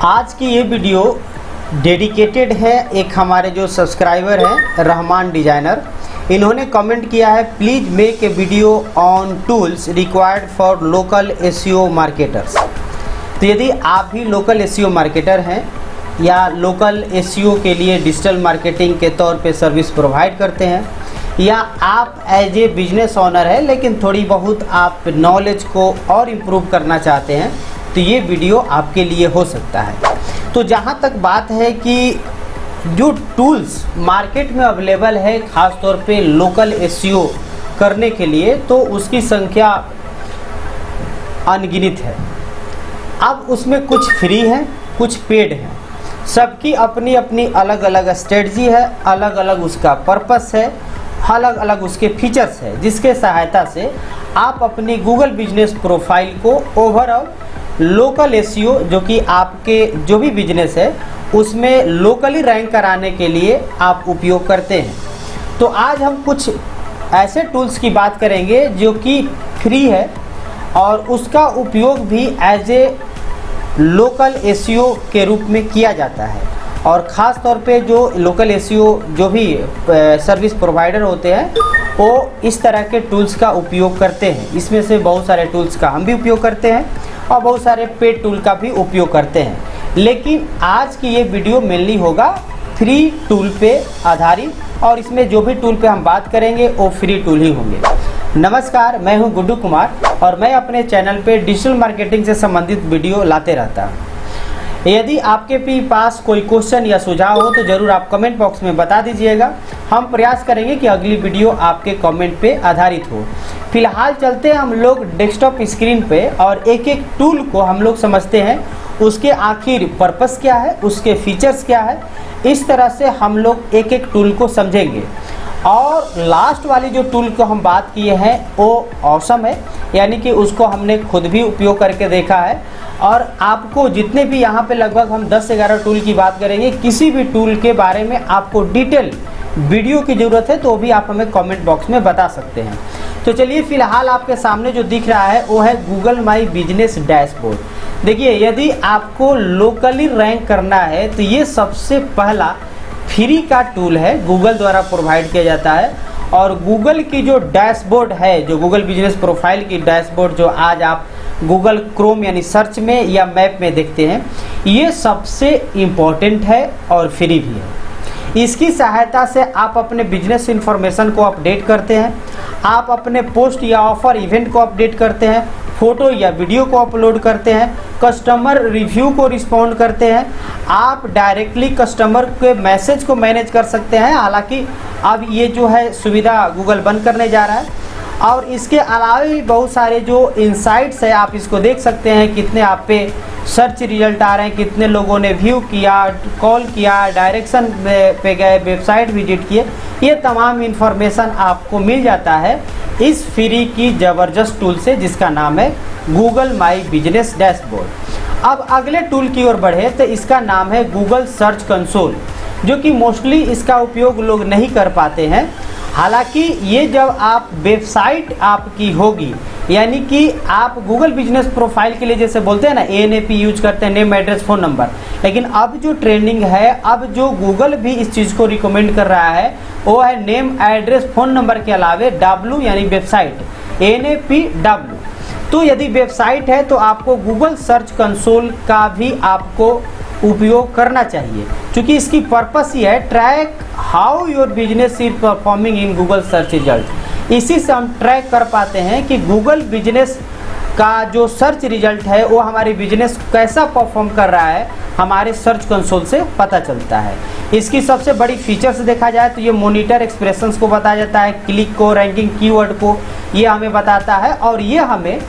आज की ये वीडियो डेडिकेटेड है एक हमारे जो सब्सक्राइबर हैं रहमान डिज़ाइनर। इन्होंने कमेंट किया है, please make a video on tools required for local SEO marketers. तो यदि आप भी लोकल एसईओ मार्केटर हैं या लोकल एसईओ के लिए डिजिटल मार्केटिंग के तौर पे सर्विस प्रोवाइड करते हैं, या आप एज ए बिजनेस ओनर है लेकिन थोड़ी बहुत आप नॉलेज को और इम्प्रूव करना चाहते हैं, तो ये वीडियो आपके लिए हो सकता है। तो जहाँ तक बात है कि जो टूल्स मार्केट में अवेलेबल है ख़ास तौर पे लोकल एसईओ करने के लिए, तो उसकी संख्या अनगिनत है। अब उसमें कुछ फ्री है, कुछ पेड है। सबकी अपनी अपनी अलग अलग स्ट्रेटजी है, अलग अलग उसका पर्पस है, अलग अलग उसके फीचर्स है, जिसके सहायता से आप अपनी गूगल बिजनेस प्रोफाइल को ओवरऑल लोकल एसईओ जो कि आपके जो भी बिजनेस है उसमें लोकली रैंक कराने के लिए आप उपयोग करते हैं। तो आज हम कुछ ऐसे टूल्स की बात करेंगे जो कि फ्री है और उसका उपयोग भी एज ए लोकल एसईओ के रूप में किया जाता है। और ख़ास तौर पे जो लोकल एसईओ जो भी सर्विस प्रोवाइडर होते हैं वो इस तरह के टूल्स का उपयोग करते हैं। इसमें से बहुत सारे टूल्स का हम भी उपयोग करते हैं और बहुत सारे पेड टूल का भी उपयोग करते हैं, लेकिन आज की ये वीडियो मेनली होगा फ्री टूल पे आधारित, और इसमें जो भी टूल पे हम बात करेंगे वो फ्री टूल ही होंगे। नमस्कार, मैं हूं गुड्डू कुमार और मैं अपने चैनल पे डिजिटल मार्केटिंग से संबंधित वीडियो लाते रहता हूं। यदि आपके भी पास कोई क्वेश्चन या सुझाव हो तो ज़रूर आप कमेंट बॉक्स में बता दीजिएगा। हम प्रयास करेंगे कि अगली वीडियो आपके कमेंट पे आधारित हो। फिलहाल चलते हैं हम लोग डेस्कटॉप स्क्रीन पे और एक एक टूल को हम लोग समझते हैं, उसके आखिर पर्पस क्या है, उसके फीचर्स क्या है। इस तरह से हम लोग एक एक टूल को समझेंगे। और लास्ट वाली जो टूल को हम बात किए हैं वो ऑसम है, यानी कि उसको हमने खुद भी उपयोग करके देखा है। और आपको जितने भी यहाँ पे लगभग हम 10 से 11 टूल की बात करेंगे, किसी भी टूल के बारे में आपको डिटेल वीडियो की ज़रूरत है तो भी आप हमें कमेंट बॉक्स में बता सकते हैं। तो चलिए, फ़िलहाल आपके सामने जो दिख रहा है वो है गूगल माई बिजनेस डैशबोर्ड। देखिए, यदि आपको लोकली रैंक करना है तो ये सबसे पहला फ्री का टूल है, गूगल द्वारा प्रोवाइड किया जाता है। और गूगल की जो डैशबोर्ड है, जो गूगल बिजनेस प्रोफाइल की डैशबोर्ड जो आज आप गूगल क्रोम यानी सर्च में या मैप में देखते हैं, ये सबसे इम्पोर्टेंट है और फ्री भी है। इसकी सहायता से आप अपने बिजनेस इन्फॉर्मेशन को अपडेट करते हैं, आप अपने पोस्ट या ऑफर इवेंट को अपडेट करते हैं, फ़ोटो या वीडियो को अपलोड करते हैं, कस्टमर रिव्यू को रिस्पॉन्ड करते हैं, आप डायरेक्टली कस्टमर के मैसेज को मैनेज कर सकते हैं। हालांकि अब ये जो है सुविधा गूगल बंद करने जा रहा है। और इसके अलावा भी बहुत सारे जो इनसाइट्स है आप इसको देख सकते हैं, कितने आप पे सर्च रिजल्ट आ रहे हैं, कितने लोगों ने व्यू किया, कॉल किया, डायरेक्शन पे गए, वेबसाइट विजिट किए, ये तमाम इन्फॉर्मेशन आपको मिल जाता है इस फ्री की ज़बरदस्त टूल से जिसका नाम है गूगल माई बिजनेस डैशबोर्ड। अब अगले टूल की ओर बढ़े तो इसका नाम है गूगल सर्च कंसोल, जो कि मोस्टली इसका उपयोग लोग नहीं कर पाते हैं। हालांकि ये जब आप वेबसाइट आपकी होगी, यानी कि आप गूगल बिजनेस प्रोफाइल के लिए जैसे बोलते हैं ना ANAP यूज करते हैं, नेम एड्रेस फ़ोन नंबर, लेकिन अब जो ट्रेंडिंग है, अब जो गूगल भी इस चीज़ को रिकमेंड कर रहा है वो है नेम एड्रेस फ़ोन नंबर के अलावे W यानी वेबसाइट, NAPW। तो यदि वेबसाइट है तो आपको गूगल सर्च कंसोल का भी आपको उपयोग करना चाहिए, क्योंकि इसकी पर्पस ही है track how your business is performing in Google search result. इसी से हम ट्रैक कर पाते हैं कि गूगल बिजनेस का जो सर्च रिजल्ट है वो हमारे बिजनेस कैसा परफॉर्म कर रहा है, हमारे सर्च कंसोल से पता चलता है। इसकी सबसे बड़ी फीचर्स देखा जाए तो ये मॉनिटर एक्सप्रेशंस को बताया जाता है, क्लिक को, रैंकिंग कीवर्ड को ये हमें बताता है, और ये हमें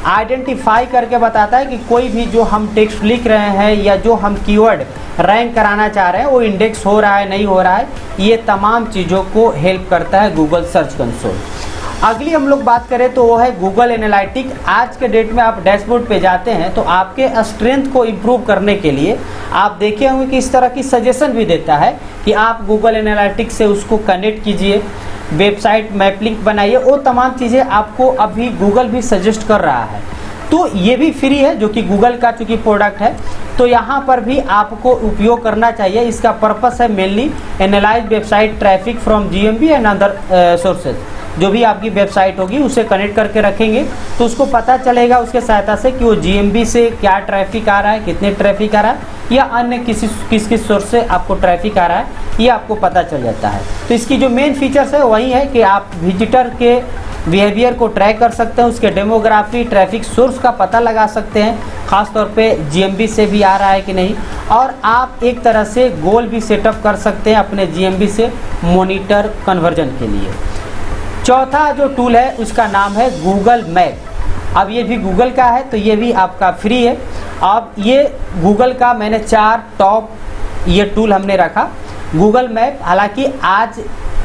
आइडेंटिफाई करके बताता है कि कोई भी जो हम टेक्स्ट लिख रहे हैं या जो हम कीवर्ड रैंक कराना चाह रहे हैं वो इंडेक्स हो रहा है नहीं हो रहा है। ये तमाम चीज़ों को हेल्प करता है गूगल सर्च कंसोल। अगली हम लोग बात करें तो वो है गूगल एनालिटिक। आज के डेट में आप डैशबोर्ड पे जाते हैं तो आपके स्ट्रेंथ को इम्प्रूव करने के लिए आप देखे होंगे कि इस तरह की सजेशन भी देता है कि आप गूगल एनालिटिक से उसको कनेक्ट कीजिए, वेबसाइट मैप लिंक बनाइए, वो तमाम चीज़ें आपको अभी गूगल भी सजेस्ट कर रहा है। तो ये भी फ्री है, जो कि गूगल का चूँकि प्रोडक्ट है। तो यहाँ पर भी आपको उपयोग करना चाहिए। इसका पर्पस है mainly analyse website traffic from GMB and other sources. जो भी आपकी वेबसाइट होगी उसे कनेक्ट करके रखेंगे तो उसको पता चलेगा उसके सहायता से कि वो GMB से क्या ट्रैफिक आ रहा है, कितने ट्रैफिक आ रहा है, या अन्य किस सोर्स से आपको ट्रैफिक आ रहा है, ये आपको पता चल जाता है। तो इसकी जो मेन फीचर्स है वही है कि आप विजिटर के बिहेवियर को ट्रैक कर सकते हैं, उसके डेमोग्राफी, ट्रैफिक सोर्स का पता लगा सकते हैं, ख़ास तौर पे GMB से भी आ रहा है कि नहीं, और आप एक तरह से गोल भी सेटअप कर सकते हैं अपने GMB से मॉनिटर कन्वर्जन के लिए। चौथा जो टूल है उसका नाम है गूगल मैप। अब ये भी गूगल का है तो ये भी आपका फ्री है। अब ये गूगल का मैंने 4 टॉप ये टूल हमने रखा। गूगल मैप, हालांकि आज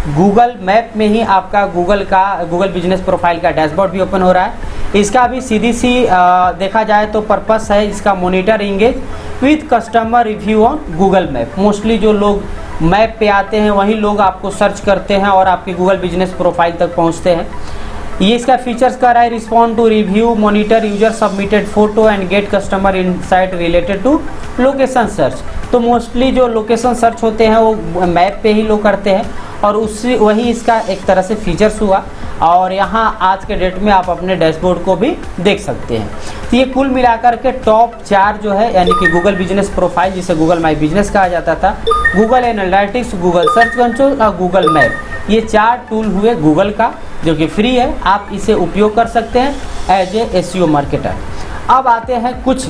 गूगल मैप में ही आपका गूगल बिजनेस प्रोफाइल का डैशबोर्ड भी ओपन हो रहा है। इसका भी सीधी सी देखा जाए तो पर्पस है इसका monitor engage with customer review on Google map. Mostly जो लोग मैप पे आते हैं वही लोग आपको सर्च करते हैं और आपके गूगल बिजनेस प्रोफाइल तक पहुंचते हैं। ये इसका फीचर्स कर रहा है respond to review, monitor user submitted photo and get customer insight related to location search. तो मोस्टली जो लोकेशन सर्च होते हैं वो मैप पे ही लोग करते हैं और उससे वही इसका एक तरह से फीचर्स हुआ। और यहाँ आज के डेट में आप अपने डैशबोर्ड को भी देख सकते हैं। तो ये कुल मिलाकर के टॉप 4 जो है यानी कि गूगल बिजनेस प्रोफाइल जिसे गूगल माई बिजनेस कहा जाता था, Google analytics, Google search console और गूगल मैप, ये 4 टूल हुए गूगल का जो कि फ्री है। आप इसे उपयोग कर सकते हैं एज ए SEO मार्केटर। अब आते हैं कुछ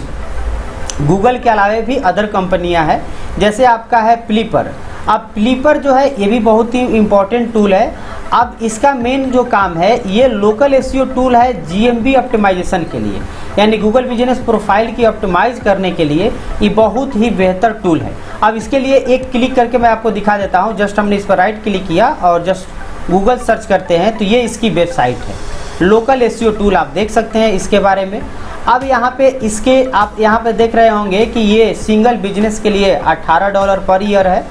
गूगल के अलावा भी अदर कंपनियां हैं, जैसे आपका है फ्लिपर। अब फ्लिपर जो है ये भी बहुत ही इम्पोर्टेंट टूल है। अब इसका मेन जो काम है ये लोकल SEO टूल है GMB ऑप्टिमाइजेशन के लिए, यानी गूगल बिजनेस प्रोफाइल की ऑप्टिमाइज करने के लिए ये बहुत ही बेहतर टूल है। अब इसके लिए एक क्लिक करके मैं आपको दिखा देता हूँ। जस्ट हमने इस पर राइट क्लिक किया और जस्ट गूगल सर्च करते हैं तो ये इसकी वेबसाइट है। लोकल SEO टूल आप देख सकते हैं इसके बारे में। अब यहाँ पे इसके आप यहाँ पे देख रहे होंगे कि ये सिंगल बिजनेस के लिए $18 पर ईयर है।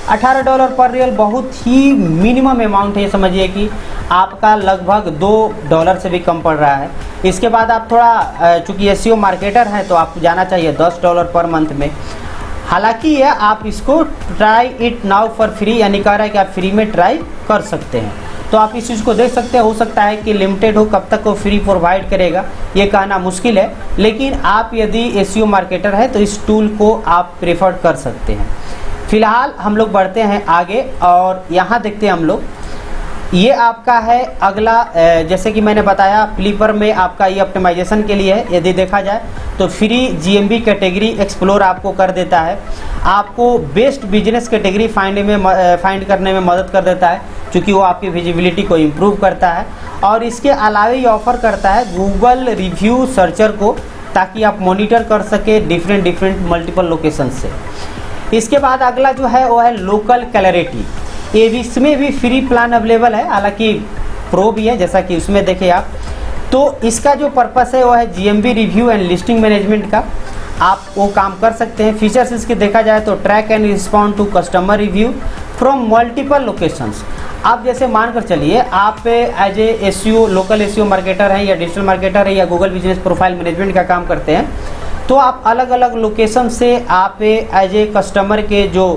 $18 पर ईयर बहुत ही मिनिमम अमाउंट है। ये समझिए कि आपका लगभग $2 से भी कम पड़ रहा है। इसके बाद आप थोड़ा चूँकि SEO मार्केटर हैं तो आपको जाना चाहिए $10 पर मंथ में। हालांकि ये आप इसको try it now for free यानी कह रहा है कि आप फ्री में ट्राई कर सकते हैं। तो आप इस चीज़ को देख सकते हैं। हो सकता है कि लिमिटेड हो, कब तक वो फ्री प्रोवाइड करेगा ये कहना मुश्किल है, लेकिन आप यदि SEO मार्केटर है तो इस टूल को आप प्रेफर कर सकते हैं। फिलहाल हम लोग बढ़ते हैं आगे और यहाँ देखते हैं हम लोग ये आपका है अगला। जैसे कि मैंने बताया फ्लिपर में आपका ये ऑप्टिमाइजेशन के लिए है। यदि देखा जाए तो फ्री GMB कैटेगरी एक्सप्लोर आपको कर देता है, आपको बेस्ट बिजनेस कैटेगरी फाइंड करने में मदद कर देता है क्योंकि वो आपकी विजिबिलिटी को इम्प्रूव करता है। और इसके अलावा ये ऑफ़र करता है गूगल रिव्यू सर्चर को ताकि आप मॉनिटर कर सके डिफरेंट मल्टीपल लोकेशन से। इसके बाद अगला जो है वो है लोकल क्लैरिटी। ये भी इसमें भी फ्री प्लान अवेलेबल है, हालांकि प्रो भी है जैसा कि उसमें देखें आप। तो इसका जो पर्पस है वो है GMB review and listing management का, आप वो काम कर सकते हैं। फीचर्स इसके देखा जाए तो track and respond to customer review from multiple locations. आप जैसे मानकर चलिए आप as a SEO local SEO marketer हैं या डिजिटल मार्केटर है या गूगल बिजनेस प्रोफाइल मैनेजमेंट का काम करते हैं, तो आप अलग अलग लोकेशन से आप एज ए कस्टमर के जो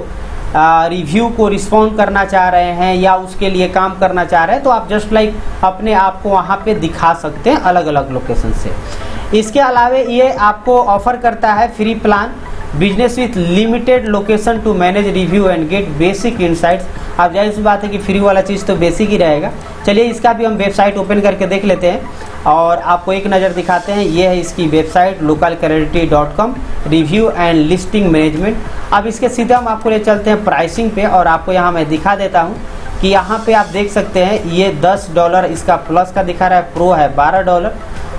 रिव्यू को रिस्पॉन्ड करना चाह रहे हैं या उसके लिए काम करना चाह रहे हैं तो आप जस्ट लाइक अपने आप को वहाँ पे दिखा सकते हैं अलग अलग लोकेशन से। इसके अलावा ये आपको ऑफर करता है free plan business with limited location to manage review and get basic insights. अब जाहिर सी बात है कि फ्री वाला चीज़ तो बेसिक ही रहेगा। चलिए इसका भी हम वेबसाइट ओपन करके देख लेते हैं और आपको एक नज़र दिखाते हैं। ये है इसकी website localclarity.com review and listing management. अब इसके सीधे हम आपको ले चलते हैं प्राइसिंग पे और आपको यहाँ मैं दिखा देता हूँ कि यहाँ पे आप देख सकते हैं ये $10 इसका प्लस का दिखा रहा है, प्रो है $12।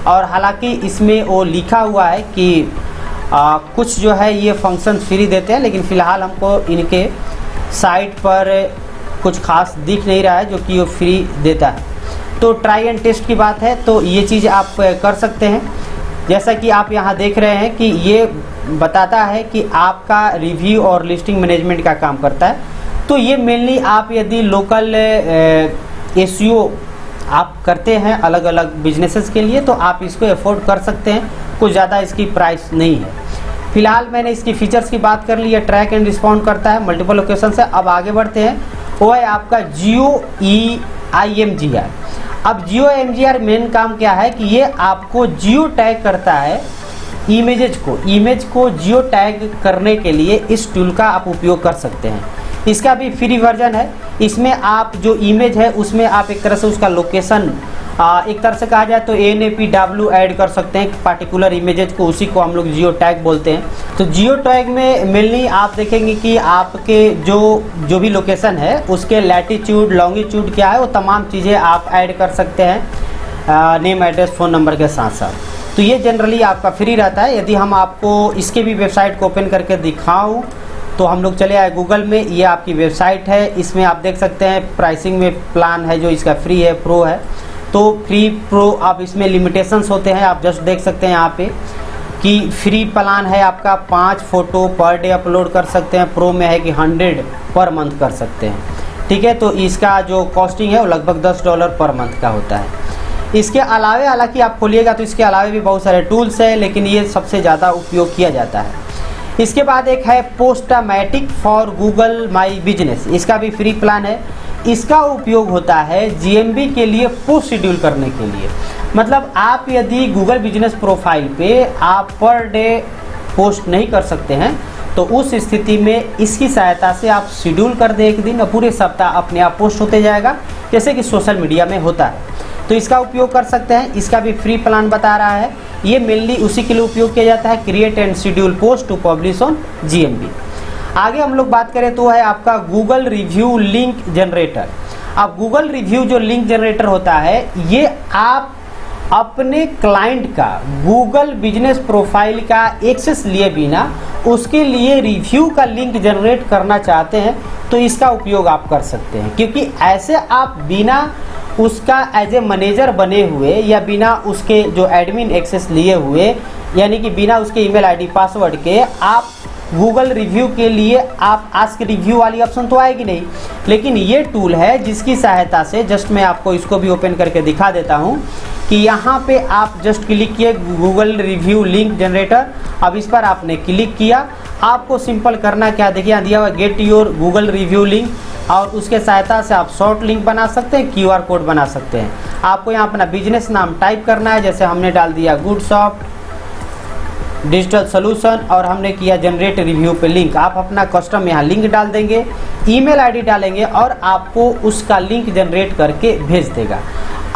और हालांकि इसमें वो लिखा हुआ है कि कुछ जो है ये फंक्शन फ्री देते हैं, लेकिन फ़िलहाल हमको इनके साइट पर कुछ खास दिख नहीं रहा है जो कि वो फ्री देता है। तो ट्राई एंड टेस्ट की बात है तो ये चीज़ आप कर सकते हैं। जैसा कि आप यहाँ देख रहे हैं कि ये बताता है कि आपका रिव्यू और लिस्टिंग मैनेजमेंट का काम करता है। तो ये मेनली आप यदि लोकल SEO आप करते हैं अलग अलग बिजनेसेस के लिए तो आप इसको अफोर्ड कर सकते हैं, कुछ ज़्यादा इसकी प्राइस नहीं है। फिलहाल मैंने इसकी फीचर्स की बात कर ली है, ट्रैक एंड रिस्पॉन्ड करता है मल्टीपल लोकेशन से। अब आगे बढ़ते हैं, वो है आपका जियो IMGR। अब जियो IMGR मेन काम क्या है कि ये आपको जियो टैग करता है इमेज को जियो टैग करने के लिए इस टूल का आप उपयोग कर सकते हैं। इसका भी फ्री वर्जन है। इसमें आप जो इमेज है उसमें आप एक तरह से उसका लोकेशन एक तरह से कहा जाए तो ANAPW ऐड कर सकते हैं पार्टिकुलर इमेजेज को, उसी को हम लोग जियो टैग बोलते हैं। तो जियो टैग में मेनली आप देखेंगे कि आपके जो भी लोकेशन है उसके लैटिट्यूड लॉन्गिट्यूड क्या है वो तमाम चीज़ें आप ऐड कर सकते हैं नेम एड्रेस फ़ोन नंबर के साथ साथ। तो ये जनरली आपका फ्री रहता है। यदि हम आपको इसके भी वेबसाइट को ओपन करके दिखाऊँ तो हम लोग चले आए गूगल में, ये आपकी वेबसाइट है। इसमें आप देख सकते हैं प्राइसिंग में प्लान है जो इसका फ्री है, प्रो है। तो फ्री प्रो आप इसमें लिमिटेशंस होते हैं, आप जस्ट देख सकते हैं यहाँ पे कि फ्री प्लान है आपका 5 फ़ोटो पर डे अपलोड कर सकते हैं, प्रो में है कि 100 पर मंथ कर सकते हैं। ठीक है, तो इसका जो कॉस्टिंग है वो लगभग $10 पर मंथ का होता है। इसके अलावे हालांकि आप खोलिएगा तो इसके अलावे भी बहुत सारे टूल्स हैं, लेकिन ये सबसे ज़्यादा उपयोग किया जाता है। इसके बाद एक है पोस्टामैटिक फॉर गूगल माई बिजनेस, इसका भी फ्री प्लान है। इसका उपयोग होता है GMB के लिए पोस्ट शेड्यूल करने के लिए। मतलब आप यदि गूगल बिजनेस प्रोफाइल पे आप पर डे पोस्ट नहीं कर सकते हैं तो उस स्थिति में इसकी सहायता से आप शेड्यूल कर दें एक दिन और पूरे सप्ताह अपने आप पोस्ट होते जाएगा, जैसे कि सोशल मीडिया में होता है। तो इसका उपयोग कर सकते हैं। इसका भी फ्री प्लान बता रहा है। ये मेनली उसी के लिए उपयोग किया जाता है, create and schedule post to publish on GMB। आगे हम लोग बात करें तो है आपका गूगल रिव्यू लिंक जनरेटर। अब गूगल रिव्यू जो लिंक जनरेटर होता है ये आप अपने क्लाइंट का गूगल बिजनेस प्रोफाइल का एक्सेस लिए बिना उसके लिए रिव्यू का लिंक जनरेट करना चाहते हैं तो इसका उपयोग आप कर सकते हैं, क्योंकि ऐसे आप बिना उसका एज ए मैनेजर बने हुए या बिना उसके जो एडमिन एक्सेस लिए हुए, यानी कि बिना उसके ईमेल आईडी पासवर्ड के आप गूगल रिव्यू के लिए आप आस्क रिव्यू वाली ऑप्शन तो आएगी नहीं। लेकिन ये टूल है जिसकी सहायता से जस्ट मैं आपको इसको भी ओपन करके दिखा देता हूँ कि यहाँ पे आप जस्ट क्लिक किए गूगल रिव्यू लिंक जनरेटर। अब इस पर आपने क्लिक किया, आपको सिंपल करना क्या, देखिए यहाँ दिया हुआ get your Google review link, और उसके सहायता से आप शॉर्ट लिंक बना सकते हैं, QR कोड बना सकते हैं। आपको यहाँ अपना बिजनेस नाम टाइप करना है, जैसे हमने डाल दिया गुड शॉप डिजिटल सोल्यूशन और हमने किया जनरेट रिव्यू पे लिंक। आप अपना कस्टम यहाँ लिंक डाल देंगे, ईमेल आईडी डालेंगे और आपको उसका लिंक जनरेट करके भेज देगा।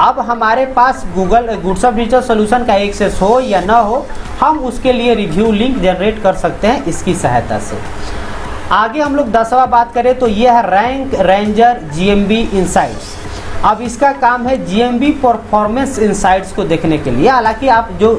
अब हमारे पास Google good shop digital solution का एक्सेस हो या ना हो, हम उसके लिए रिव्यू लिंक जनरेट कर सकते हैं इसकी सहायता से। आगे हम लोग 10वां बात करें तो यह है रैंक रेंजर GMB इनसाइट्स। अब इसका काम है GMB परफॉर्मेंस इनसाइट्स को देखने के लिए। हालांकि आप जो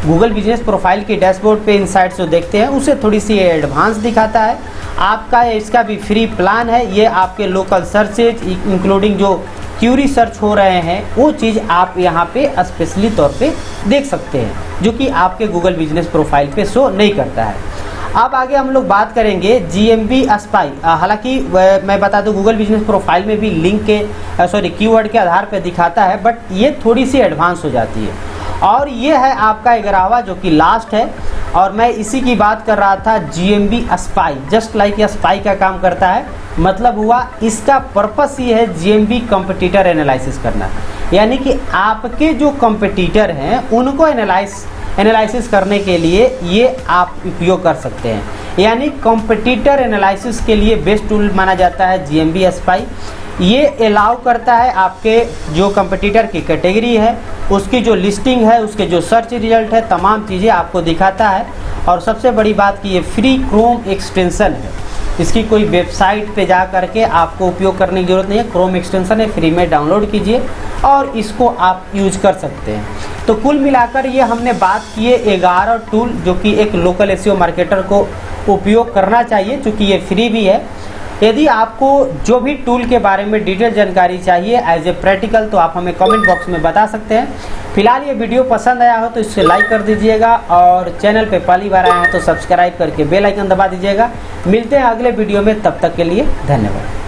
गूगल बिजनेस प्रोफाइल के डैशबोर्ड पे इनसाइट्स जो देखते हैं उसे थोड़ी सी एडवांस दिखाता है। आपका इसका भी फ्री प्लान है। ये आपके लोकल सर्चेज इंक्लूडिंग जो क्यूरी सर्च हो रहे हैं वो चीज़ आप यहाँ पे स्पेशली तौर पे देख सकते हैं, जो कि आपके गूगल बिजनेस प्रोफाइल पे शो नहीं करता है। अब आगे हम लोग बात करेंगे GMB स्पाई। हालांकि मैं बता दूं गूगल बिजनेस प्रोफाइल में भी लिंक के कीवर्ड के आधार पर दिखाता है, बट ये थोड़ी सी एडवांस हो जाती है। और ये है आपका 11वां जो कि लास्ट है, और मैं इसी की बात कर रहा था GMB स्पाई। जस्ट लाइक ये स्पाई का काम करता है, मतलब हुआ इसका पर्पस ये है GMB कंपटीटर एनालिसिस करना, यानी कि आपके जो कंपटीटर हैं उनको एनालिसिस करने के लिए ये आप उपयोग कर सकते हैं। यानी कंपटीटर एनालिसिस के लिए बेस्ट टूल माना जाता है GMB स्पाई। ये अलाउ करता है आपके जो कंपटीटर की कैटेगरी है, उसकी जो लिस्टिंग है, उसके जो सर्च रिजल्ट है, तमाम चीज़ें आपको दिखाता है। और सबसे बड़ी बात कि ये फ्री क्रोम एक्सटेंशन है, इसकी कोई वेबसाइट पे जा करके आपको उपयोग करने की ज़रूरत नहीं है। क्रोम एक्सटेंशन है, फ्री में डाउनलोड कीजिए और इसको आप यूज कर सकते हैं। तो कुल मिलाकर ये हमने बात की है 11 टूल जो कि एक लोकल एसईओ मार्केटर को उपयोग करना चाहिए, चूँकि ये फ्री भी है। यदि आपको जो भी टूल के बारे में डिटेल जानकारी चाहिए एज ए प्रैक्टिकल तो आप हमें कमेंट बॉक्स में बता सकते हैं। फिलहाल ये वीडियो पसंद आया हो तो इसे लाइक कर दीजिएगा और चैनल पे पहली बार आए हैं तो सब्सक्राइब करके बेल आइकन दबा दीजिएगा। मिलते हैं अगले वीडियो में, तब तक के लिए धन्यवाद।